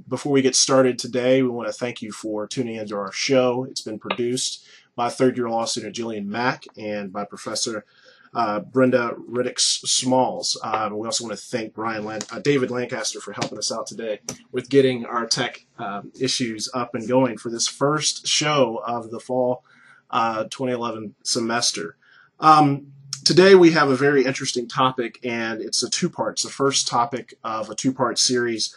Before we get started today, we want to thank you for tuning into our show. It's been produced by third-year law student Jillian Mack and by Professor Brenda Reddix-Smalls. We also want to thank David Lancaster for helping us out today with getting our tech issues up and going for this first show of the fall 2011 semester. Today we have a very interesting topic, and it's a two-parts. The first topic of a two-part series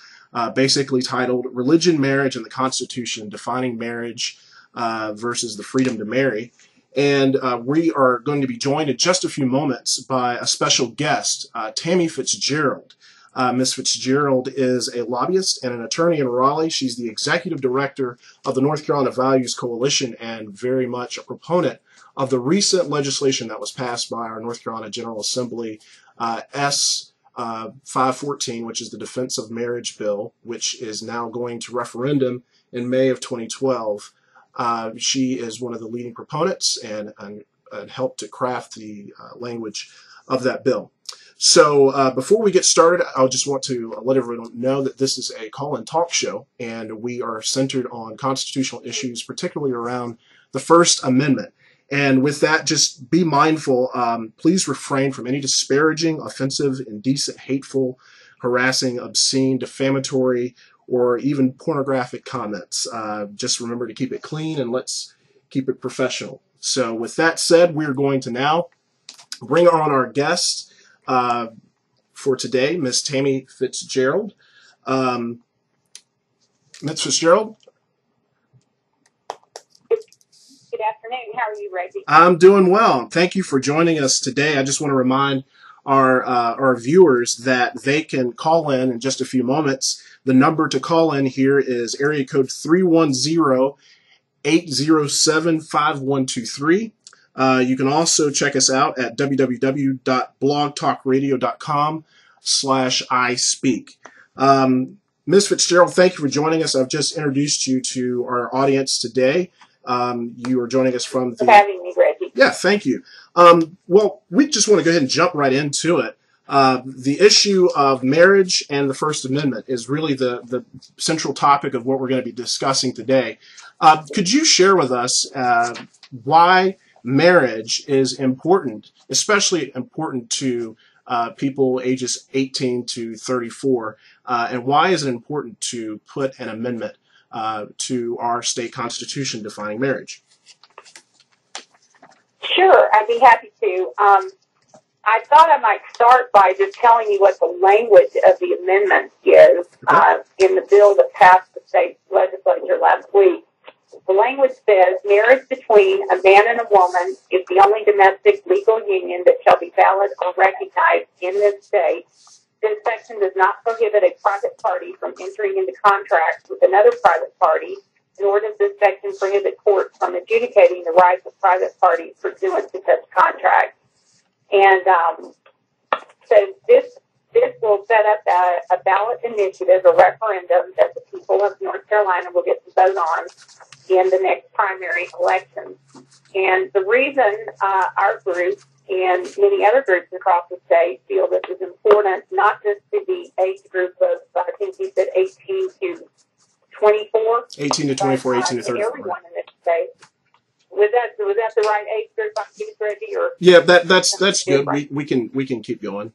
basically titled Religion, Marriage, and the Constitution, Defining Marriage versus the Freedom to Marry. And we are going to be joined in just a few moments by a special guest, Tammy Fitzgerald. Ms. Fitzgerald is a lobbyist and an attorney in Raleigh. She's the executive director of the North Carolina Values Coalition and very much a proponent of the recent legislation that was passed by our North Carolina General Assembly, S. 514, which is the Defense of Marriage Bill, which is now going to referendum in May of 2012. She is one of the leading proponents and helped to craft the language of that bill. So before we get started, I just want to let everyone know that this is a call-in talk show, and we are centered on constitutional issues, particularly around the First Amendment. And with that, just be mindful. Please refrain from any disparaging, offensive, indecent, hateful, harassing, obscene, defamatory, or even pornographic comments. Just remember to keep it clean, and let's keep it professional. So with that said, we're going to now bring on our guest for today, Miss Tammy Fitzgerald. Ms. Fitzgerald? Good afternoon. How are you, Reggie? I'm doing well. Thank you for joining us today. I just want to remind our viewers that they can call in just a few moments. The number to call in here is area code 310-807-5123. You can also check us out at www.blogtalkradio.com/iSpeak. Ms. Fitzgerald, thank you for joining us. I've just introduced you to our audience today. You are joining us from the... Thanks for having me, Reggie. Yeah, thank you. Well, we just want to go ahead and jump right into it. The issue of marriage and the First Amendment is really the central topic of what we're going to be discussing today. Could you share with us why marriage is important, especially important to people ages 18 to 34, and why is it important to put an amendment to our state constitution defining marriage? Sure, I'd be happy to. I thought I might start by just telling you what the language of the amendment is in the bill that passed the state legislature last week. The language says, marriage between a man and a woman is the only domestic legal union that shall be valid or recognized in this state. This section does not prohibit a private party from entering into contracts with another private party, nor does this section prohibit courts from adjudicating the rights of private parties pursuant to such contracts. And so this will set up a ballot initiative, a referendum that the people of North Carolina will get to vote on in the next primary election. And the reason our group and many other groups across the state feel this is important, not just to the age group of, I think you said 18 to 24. 18 to 24, 18 to 34. Everyone in this state. Was that the right age group I'm using, Reggie? Or yeah, that's good. We can keep going.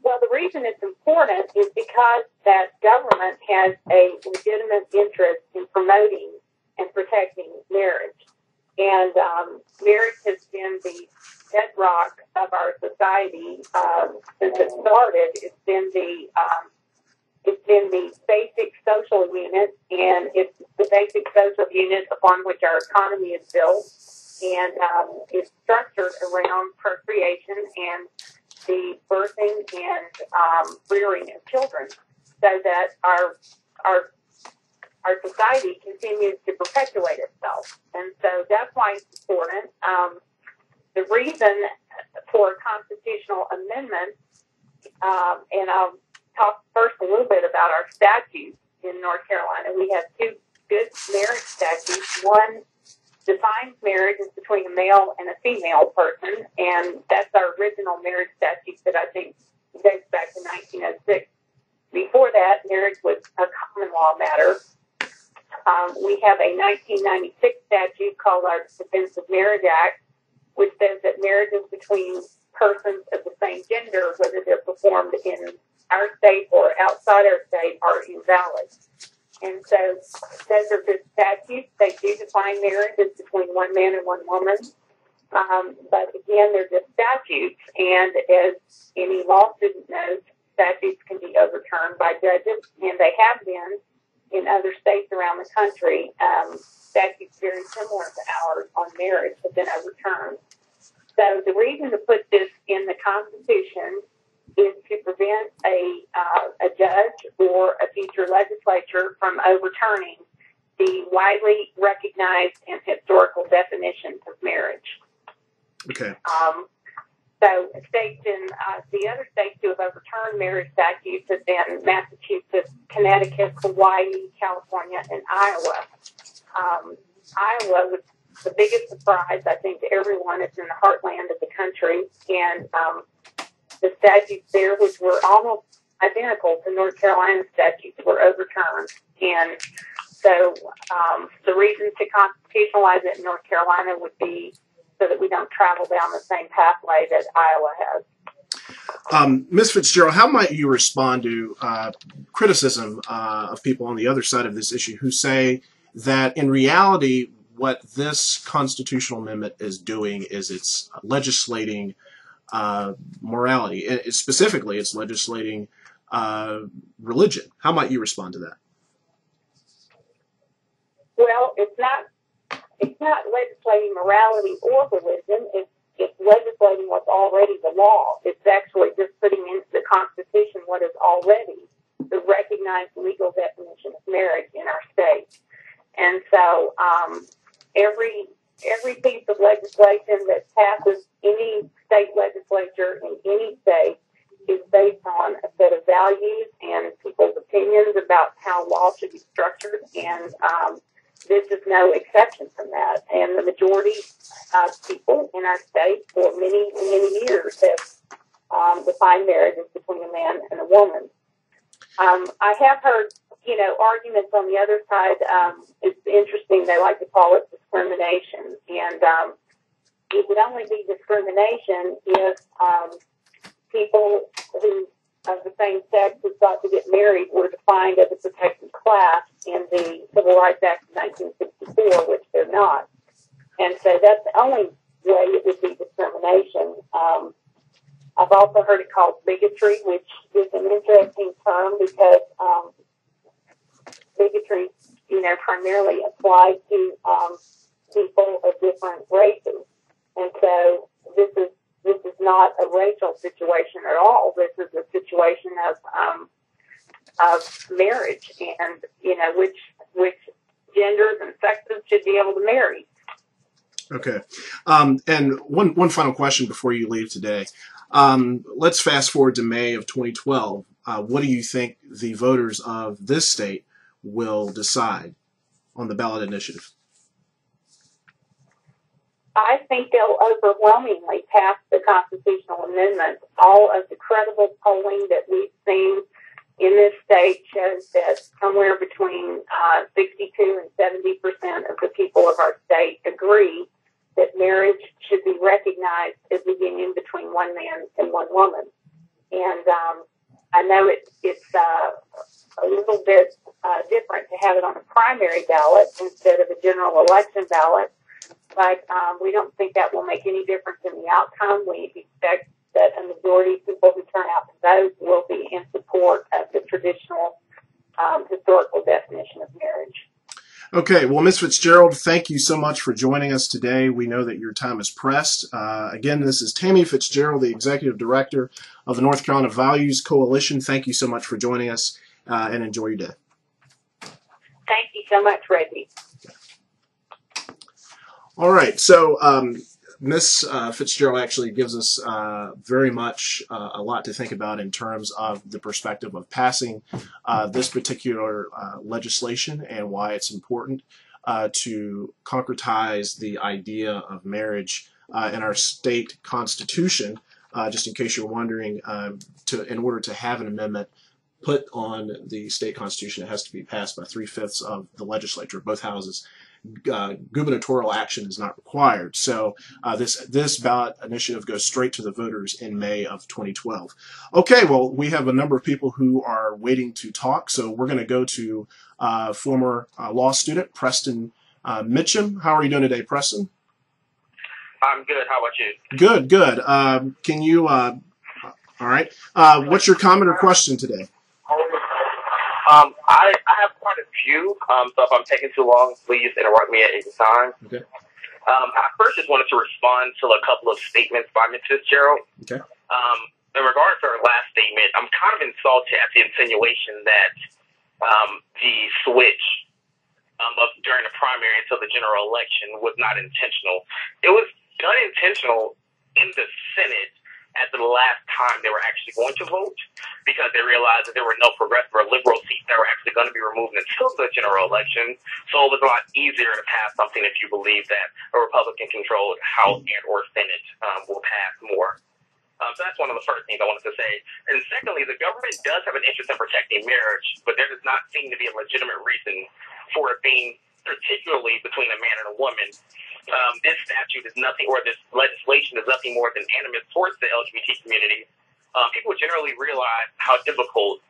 Well, the reason it's important is because that government has a legitimate interest in promoting and protecting marriage. And marriage has been the bedrock of our society since it started. It's been the basic social unit, and it's the basic social unit upon which our economy is built. And it's structured around procreation and the birthing and rearing of children, so that our society continues to perpetuate itself. And so that's why it's important. The reason for a constitutional amendment, and I'll talk first a little bit about our statutes in North Carolina. We have two good marriage statutes. One defines marriage as between a male and a female person, and that's our original marriage statute that I think dates back to 1906. Before that, that, marriage was a common law matter. We have a 1996 statute called our Defense of Marriage Act, which says that marriages between persons of the same gender, whether they're performed in our state or outside our state, are invalid. And so, those are good statutes. They do define marriage as between one man and one woman. But again, they're just statutes. And as any law student knows, statutes can be overturned by judges, and they have been in other states around the country. Statutes very similar to ours on marriage have been overturned. So the reason to put this in the Constitution is to prevent a judge or a future legislature from overturning the widely recognized and historical definitions of marriage. Okay. So states in the other states who have overturned marriage statutes have been Massachusetts, Connecticut, Hawaii, California, and Iowa. Iowa was the biggest surprise, I think, to everyone. It's in the heartland of the country, and the statutes there, which were almost identical to North Carolina statutes, were overturned. And so the reason to constitutionalize it in North Carolina would be so that we don't travel down the same pathway that Iowa has. Ms. Fitzgerald, how might you respond to criticism of people on the other side of this issue who say that in reality what this constitutional amendment is doing is it's legislating morality. Specifically, it's legislating religion. How might you respond to that? Well, it's not legislating morality or religion. It's legislating what's already the law. It's actually just putting into the Constitution what is already the recognized legal definition of marriage in our state. And so every piece of legislation that passes any state legislature in any state is based on a set of values and people's opinions about how law should be structured, and this is no exception from that. And the majority of people in our state for many, many years have defined marriage as between a man and a woman. I have heard, arguments on the other side. It's interesting. They like to call it discrimination. And it would only be discrimination if people who of the same sex who sought to get married were defined as a protected class in the Civil Rights Act of 1964, which they're not. And so that's the only way it would be discrimination. I've also heard it called bigotry, which is an interesting term because bigotry, primarily applies to people of different races. And so this is not a racial situation at all. This is a situation of marriage, and which genders and sexes should be able to marry. Okay, and one final question before you leave today. Let's fast forward to May of 2012. What do you think the voters of this state will decide on the ballot initiative? I think they'll overwhelmingly pass the constitutional amendment. All of the credible polling that we've seen in this state shows that somewhere between 62 and 70% of the people of our state agree that marriage should be recognized as a union between one man and one woman. And I know it's a little bit different to have it on a primary ballot instead of a general election ballot. But we don't think that will make any difference in the outcome. We expect that a majority of people who turn out to vote will be in support of the traditional historical definition of marriage. Okay, well, Ms. Fitzgerald, thank you so much for joining us today. We know that your time is pressed. Again, this is Tammy Fitzgerald, the Executive Director of the North Carolina Values Coalition. Thank you so much for joining us, and enjoy your day. Thank you so much, Reggie. All right, so Ms. Fitzgerald actually gives us very much a lot to think about in terms of the perspective of passing this particular legislation and why it's important to concretize the idea of marriage in our state constitution. Just in case you're wondering, in order to have an amendment put on the state constitution. It has to be passed by 3/5 of the legislature, both houses. Gubernatorial action is not required. So this ballot initiative goes straight to the voters in May of 2012. Okay, well, we have a number of people who are waiting to talk, so we're going to go to former law student Preston Mitchum. How are you doing today, Preston? I'm good. How about you? Good, good. Can you, all right. What's your comment or question today? I have quite a few, so if I'm taking too long, please interrupt me at any time. Okay. I first just wanted to respond to a couple of statements by Ms. Fitzgerald. Okay. In regards to her last statement, I'm kind of insulted at the insinuation that the switch during the primary until the general election was not intentional. It was unintentional in the Senate at the last time they were actually going to vote, because they realized that there were no progressive or liberal seats that were actually going to be removed until the general election. So it was a lot easier to pass something if you believe that a Republican-controlled House and or Senate will pass more. So that's one of the first things I wanted to say. And secondly, the government does have an interest in protecting marriage, but there does not seem to be a legitimate reason for it being particularly between a man and a woman. This statute is nothing, or this legislation is nothing more than animus towards the LGBT community. People generally realize how difficult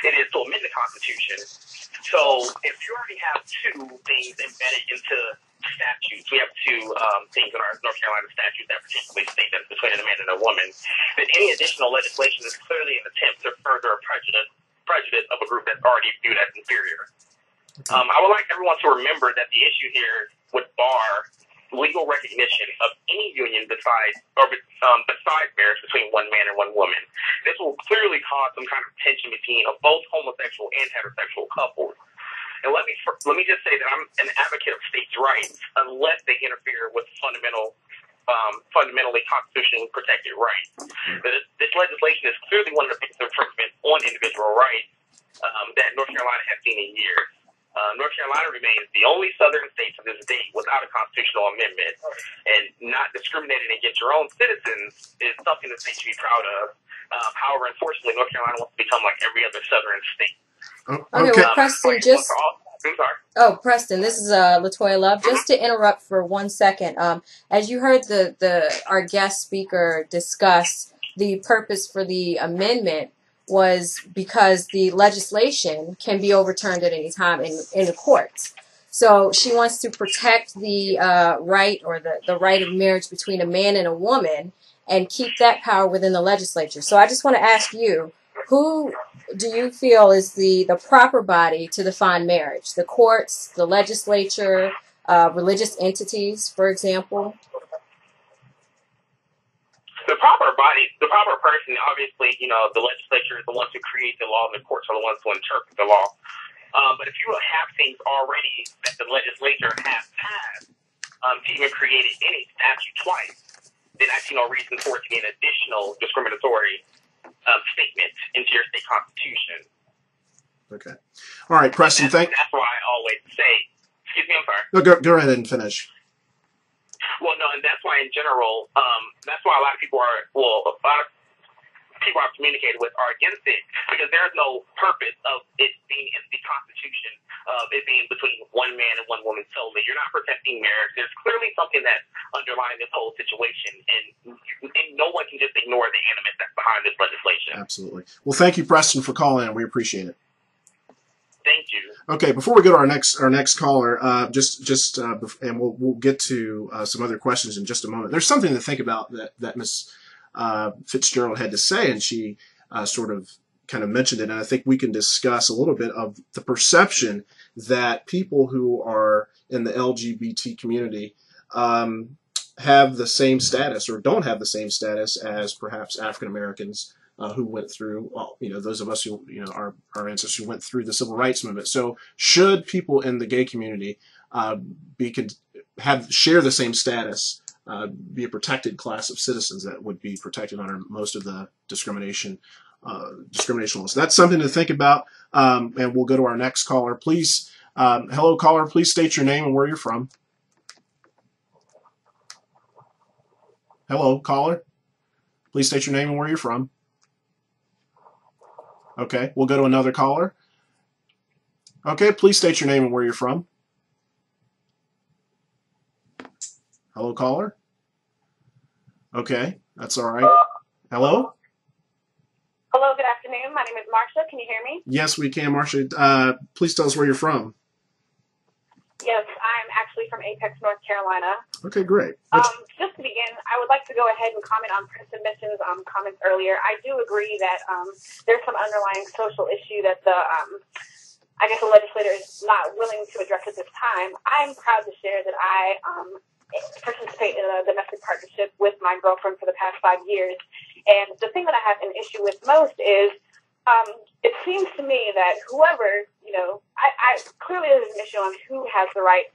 it is to amend the Constitution. So if you already have two things embedded into statutes, we have two things in our North Carolina statute that particularly state that it's between a man and a woman, then any additional legislation is clearly an attempt to further prejudice of a group that's already viewed as inferior. I would like everyone to remember that the issue here would bar legal recognition of any union besides marriage between one man and one woman. This will clearly cause some kind of tension between both homosexual and heterosexual couples. And let me just say that I'm an advocate of states' rights unless they interfere with fundamentally constitutionally protected rights. This legislation is clearly one of the biggest improvements on individual rights that North Carolina has seen in years. North Carolina remains the only southern state to this date without a constitutional amendment, and not discriminating against your own citizens is something the state should be proud of. However, unfortunately, North Carolina wants to become like every other southern state. Okay, well, Preston, Preston, this is Latoya Love. Just to interrupt for 1 second, as you heard our guest speaker discuss, the purpose for the amendment was because the legislation can be overturned at any time in the courts. So she wants to protect the right, or the right of marriage between a man and a woman, and keep that power within the legislature. So I just want to ask you, who do you feel is the proper body to define marriage? The courts, the legislature, religious entities, for example? The proper body, the proper person, obviously, the legislature is the ones who create the law, and the courts are the ones who interpret the law. But if you have things already that the legislature has passed to even create any statute twice, then I see no reason for it to be an additional discriminatory statement into your state constitution. Okay. All right, Preston, that's why I always say, excuse me, I'm sorry. No, go ahead and finish. Well, no, and that's why in general, that's why a lot of people I've communicated with are against it, because there's no purpose of it being in the Constitution, of it being between one man and one woman solely. You're not protecting marriage. There's clearly something that's underlying this whole situation, and no one can just ignore the animus that's behind this legislation. Absolutely. Well, thank you, Preston, for calling in. We appreciate it. Thank you. Okay, before we go to our next caller, and we'll get to some other questions in just a moment. There's something to think about that Ms. Fitzgerald had to say, and she sort of kind of mentioned it, and I think we can discuss a little bit of the perception that people who are in the LGBT community have the same status, or don't have the same status, as perhaps African Americans who went through, those of us who, our ancestors who went through the civil rights movement. So should people in the gay community share the same status, be a protected class of citizens that would be protected under most of the discrimination laws? That's something to think about, and we'll go to our next caller. Please, hello caller, please state your name and where you're from. Hello caller, please state your name and where you're from. Okay, we'll go to another caller. Okay, please state your name and where you're from. Hello, caller. Okay, that's all right. Hello? Hello, good afternoon. My name is Marsha. Can you hear me? Yes, we can, Marsha. Please tell us where you're from. Yes, I'm actually from Apex, North Carolina. Okay, great. Just to begin, I would like to go ahead and comment on Preston Mitchum's comments earlier. I do agree that there's some underlying social issue that the legislator is not willing to address at this time. I'm proud to share that I participate in a domestic partnership with my girlfriend for the past 5 years. And the thing that I have an issue with most is it seems to me that whoever, I clearly there's an issue on who has the right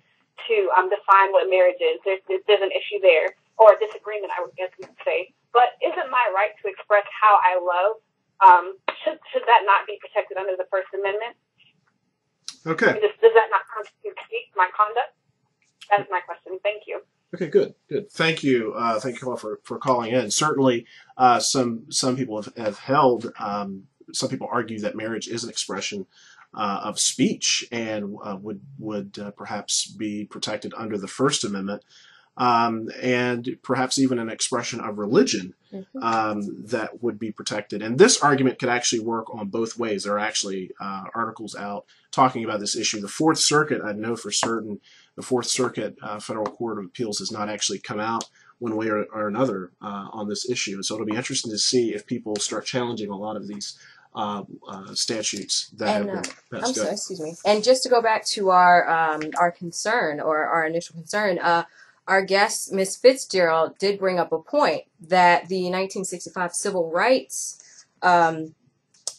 to define what marriage is. There's an issue there, or a disagreement, I would guess we could say. But isn't my right to express how I love, should that not be protected under the First Amendment? Okay. Does that not constitute my conduct? That's my question. Thank you. Okay, good. Thank you. Thank you all for calling in. Certainly, some people have held. Some people argue that marriage is an expression of speech and would perhaps be protected under the First Amendment, and perhaps even an expression of religion that would be protected. And this argument could actually work on both ways. There are actually articles out talking about this issue. The Fourth Circuit, I know for certain, the Fourth Circuit Federal Court of Appeals has not actually come out one way or another on this issue. And so it'll be interesting to see if people start challenging a lot of these statutes that have been passed. Sorry, excuse me. And just to go back to our concern, or our initial concern, our guest, Ms. Fitzgerald, did bring up a point that the 1965 Civil Rights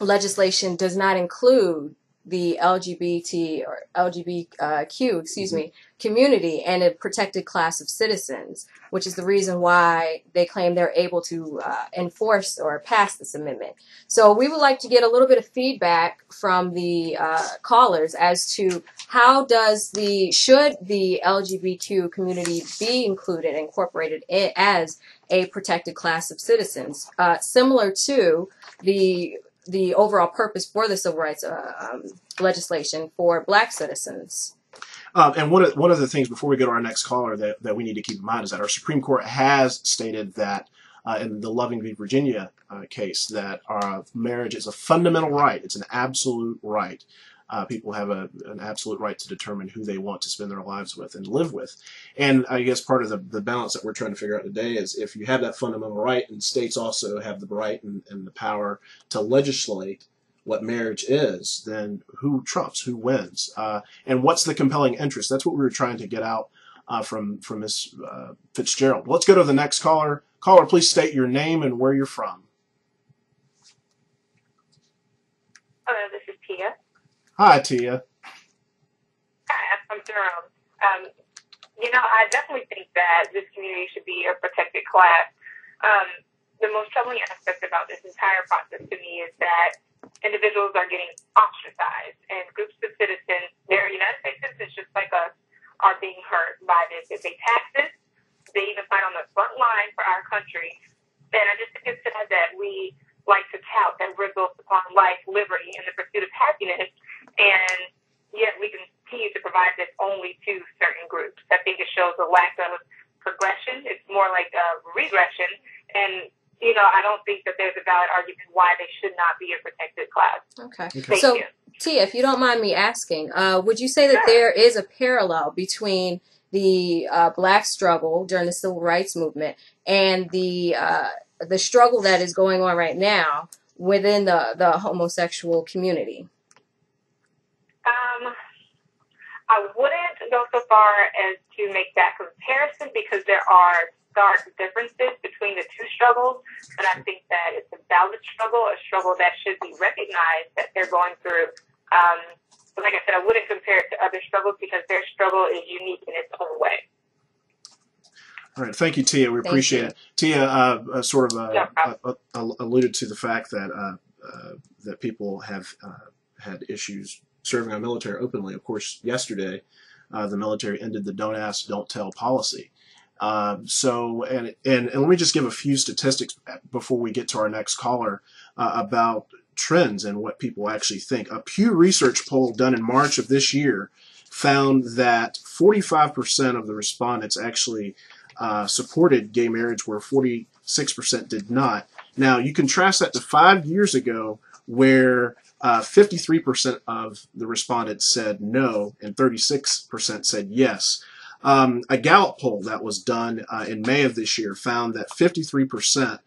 legislation does not include the LGBTQ, community and a protected class of citizens, which is the reason why they claim they're able to enforce or pass this amendment. So we would like to get a little bit of feedback from the callers as to how should the LGBTQ community be incorporated as a protected class of citizens, similar to the overall purpose for the civil rights legislation for Black citizens. And one of the things before we go to our next caller that we need to keep in mind is that our Supreme Court has stated that in the Loving v. Virginia case that marriage is a fundamental right. It's an absolute right. People have an absolute right to determine who they want to spend their lives with and live with. And I guess part of the balance that we're trying to figure out today is if you have that fundamental right and states also have the right and the power to legislate what marriage is, then who trumps, who wins? And what's the compelling interest? That's what we were trying to get out from Ms. Fitzgerald. Let's go to the next caller. Caller, please state your name and where you're from. Hello, this is Tia. Hi, Tia. Hi, I'm from Durham. I definitely think that this community should be a protected class. The most troubling aspect about this entire process to me is that individuals are getting ostracized, and groups of citizens, they're United States citizens just like us, are being hurt by this. If they tax this, they even fight on the front line for our country. And I just think it's sad that we like to tout that we're built upon life, liberty, and the pursuit of happiness, and yet we continue to provide this only to certain groups. I think it shows a lack of progression. It's more like a regression, and I don't think that there's a valid argument why they should not be a protected class. Okay. Thank you. Tia, if you don't mind me asking, would you say that there is a parallel between the Black struggle during the Civil Rights Movement and the struggle that is going on right now within the homosexual community? I wouldn't go so far as to make that comparison because there are stark differences between the two struggles, but I think that it's a valid struggle, a struggle that should be recognized that they're going through. But like I said, I wouldn't compare it to other struggles because their struggle is unique in its own way. All right, thank you, Tia. We appreciate it. Tia alluded to the fact that people have had issues serving our military openly. Of course, yesterday, the military ended the "Don't Ask, Don't Tell" policy. And let me just give a few statistics before we get to our next caller about trends in what people actually think. A Pew Research poll done in March of this year found that 45% of the respondents actually supported gay marriage, where 46% did not. Now, you contrast that to 5 years ago, where 53% of the respondents said no and 36% said yes. A Gallup poll that was done in May of this year found that 53%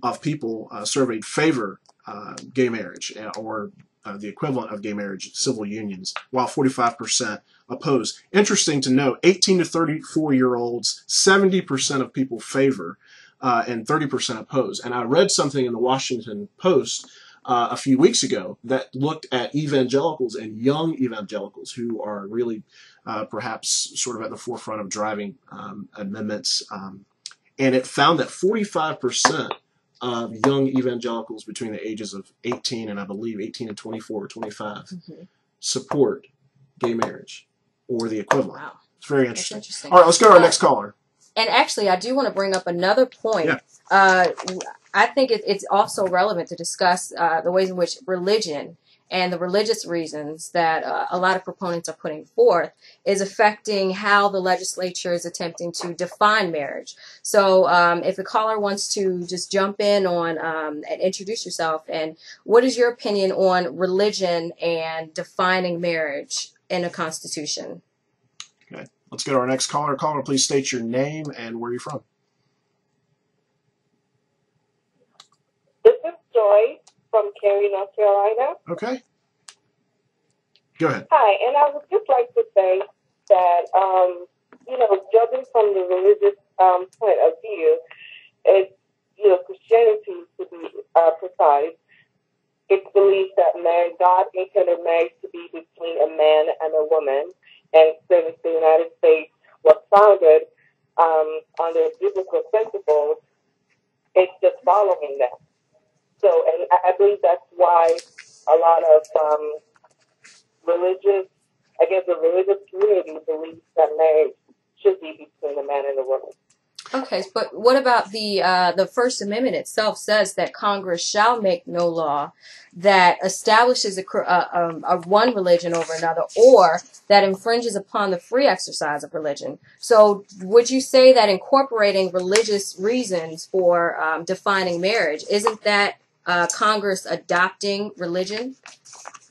of people surveyed favor gay marriage, or the equivalent of gay marriage, civil unions, while 45% oppose. Interesting to note, 18 to 34-year-olds, 70% of people favor and 30% oppose. And I read something in the Washington Post a few weeks ago that looked at evangelicals and young evangelicals who are really perhaps sort of at the forefront of driving amendments. And it found that 45% of young evangelicals between the ages of 18 and I believe 18 and 24 or 25 support gay marriage or the equivalent. Wow. It's very interesting. All right, let's go to our next caller. And actually, I do want to bring up another point. Yeah. I think it's also relevant to discuss the ways in which religion and the religious reasons that a lot of proponents are putting forth is affecting how the legislature is attempting to define marriage. So if a caller wants to just jump in on and introduce yourself, and what is your opinion on religion and defining marriage in a constitution? Okay, let's go to our next caller. Caller, please state your name and where you're from. This is Joy from Cary, North Carolina. Okay. Go ahead. Hi, and I would just like to say that, judging from the religious point of view, it's, Christianity, to be precise, it's believed that God intended marriage to be between a man and a woman, and since the United States was founded under biblical principles, it's just following that. So, and I believe that's why a lot of the religious community believes that marriage should be between a man and a woman. Okay, but what about the First Amendment itself says that Congress shall make no law that establishes a one religion over another or that infringes upon the free exercise of religion. So would you say that incorporating religious reasons for defining marriage, isn't that Congress adopting religion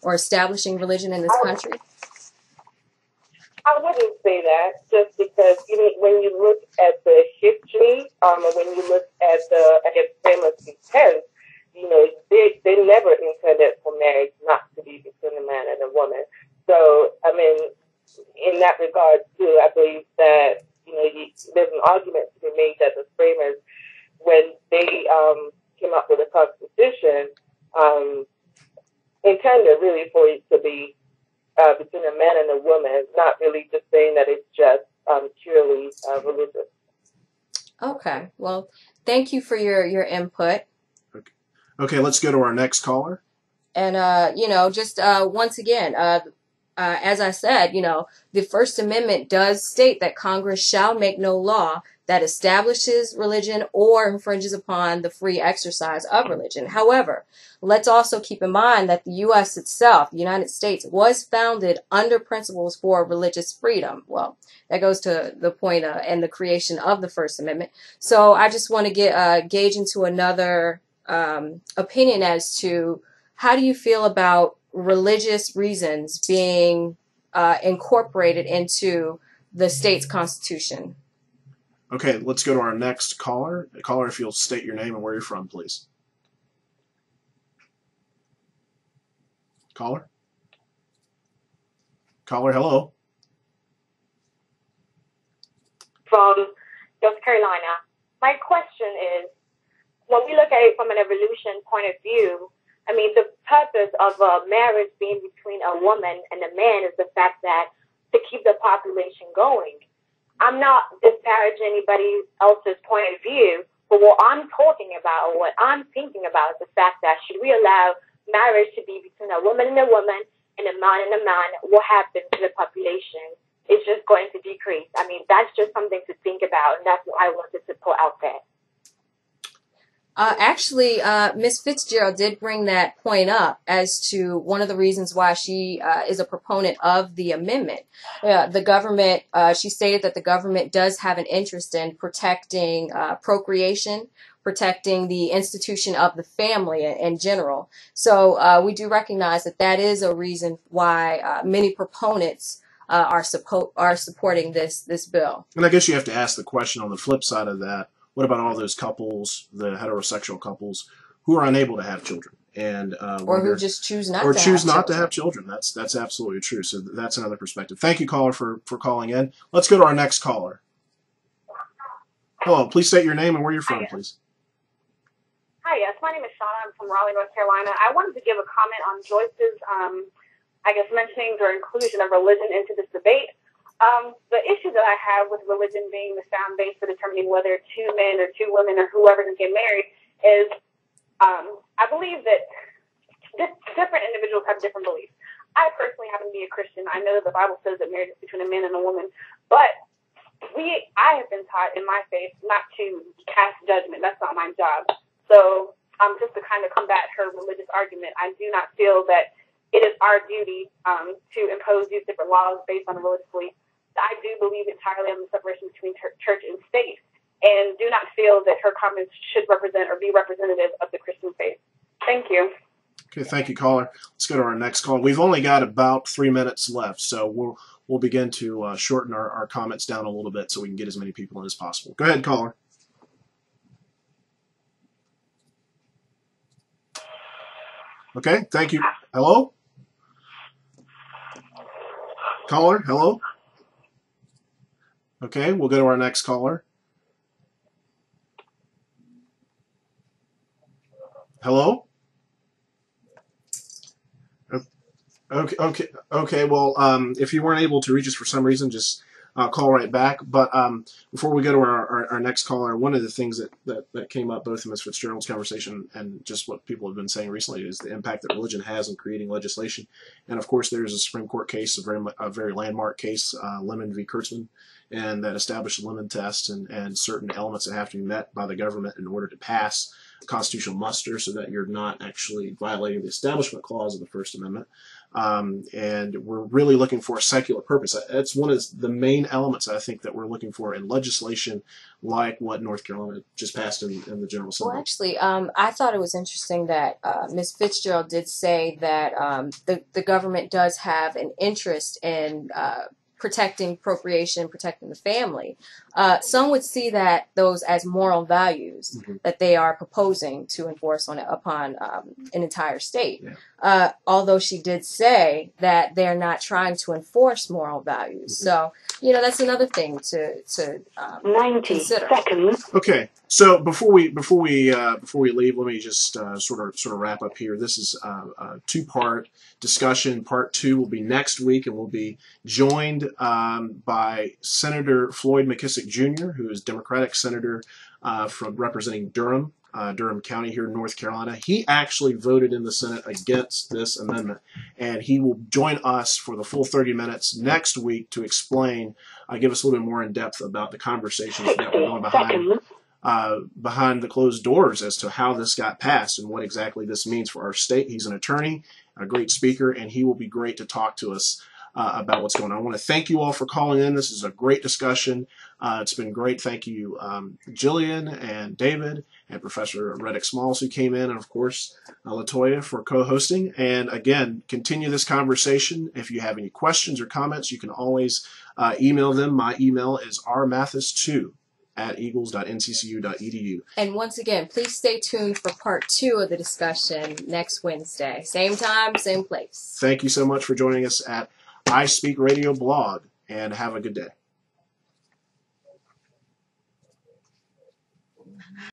or establishing religion in this country? I wouldn't say that, just because when you look at the history, and when you look at the famous intent, they never intended for marriage not to be between a man and a woman. So, in that regard, too, I believe that, there's an argument to be made that the framers, when they came up with the Constitution, intended really for it to be between a man and a woman, not really just saying that it's just purely religious. Okay. Well, thank you for your input. Okay, let's go to our next caller. And, once again, as I said, the First Amendment does state that Congress shall make no law that establishes religion or infringes upon the free exercise of religion. However, let's also keep in mind that the U.S. itself, the United States, was founded under principles for religious freedom. Well, that goes to the point and the creation of the First Amendment. So I just want to gauge into another opinion as to how do you feel about religious reasons being incorporated into the state's constitution? Okay, let's go to our next caller. Caller, if you'll state your name and where you're from, please. Caller? Caller, hello. From North Carolina. My question is, when we look at it from an evolution point of view, the purpose of a marriage being between a woman and a man is the fact that to keep the population going. I'm not disparaging anybody else's point of view, but what I'm talking about, what I'm thinking about is the fact that should we allow marriage to be between a woman and a woman and a man, what happens to the population? It's just going to decrease. That's just something to think about, and that's what I wanted to put out there. Actually, Ms. Fitzgerald did bring that point up as to one of the reasons why she is a proponent of the amendment. The government, she stated that the government does have an interest in protecting procreation, protecting the institution of the family in general. So we do recognize that that is a reason why many proponents are supporting this bill. And I guess you have to ask the question on the flip side of that. What about all those couples, the heterosexual couples, who are unable to have children, and or who just choose not to have children? That's absolutely true. So that's another perspective. Thank you, caller, for calling in. Let's go to our next caller. Hello, please state your name and where you're from, please. Hi, yes, my name is Shauna. I'm from Raleigh, North Carolina. I wanted to give a comment on Joyce's, mentioning or inclusion of religion into this debate. The issue that I have with religion being the sound base for determining whether two men or two women or whoever can get married is, I believe that different individuals have different beliefs. I personally happen to be a Christian. I know that the Bible says that marriage is between a man and a woman, but I have been taught in my faith not to cast judgment. That's not my job. So just to kind of combat her religious argument, I do not feel that it is our duty to impose these different laws based on religious beliefs. I do believe entirely on the separation between church and state, and do not feel that her comments should represent or be representative of the Christian faith. Thank you. Okay, thank you, caller. Let's go to our next call. We've only got about 3 minutes left, so we'll begin to shorten our comments down a little bit so we can get as many people in as possible. Go ahead, caller. Okay, thank you. Hello? Caller, hello? Okay, we'll go to our next caller. Hello? Okay. Well, if you weren't able to reach us for some reason, just call right back. But before we go to our next caller, one of the things that came up both in Ms. Fitzgerald's conversation and just what people have been saying recently is the impact that religion has in creating legislation. And of course, there's a Supreme Court case, a very landmark case, Lemon v. Kurtzman, and that established the Lemon test and certain elements that have to be met by the government in order to pass constitutional muster so that you're not actually violating the Establishment Clause of the First Amendment. And we're really looking for a secular purpose. That's one of the main elements I think that we're looking for in legislation like what North Carolina just passed in the General Assembly. Well, actually, I thought it was interesting that Ms. Fitzgerald did say that the government does have an interest in protecting procreation, protecting the family. Some would see that those as moral values that they are proposing to enforce upon an entire state. Yeah. Although she did say that they're not trying to enforce moral values. So, that's another thing to 90 consider. Seconds. Okay. So before we leave, let me just sort of wrap up here. This is a two-part discussion. Part 2 will be next week, and we'll be joined by Senator Floyd McKissick Jr., who is Democratic senator from representing Durham County here in North Carolina. He actually voted in the Senate against this amendment, and he will join us for the full 30 minutes next week to explain, give us a little bit more in depth about the conversations that were going behind the closed doors as to how this got passed and what exactly this means for our state. He's an attorney, a great speaker, and he will be great to talk to us about what's going on. I want to thank you all for calling in. This is a great discussion. It's been great. Thank you, Jillian and David and Professor Reddix-Smalls who came in, and of course, LaToya for co-hosting. And again, continue this conversation. If you have any questions or comments, you can always email them. My email is rmathis2@eagles.nccu.edu. And once again, please stay tuned for part 2 of the discussion next Wednesday. Same time, same place. Thank you so much for joining us at iSpeak Radio Blog, and have a good day.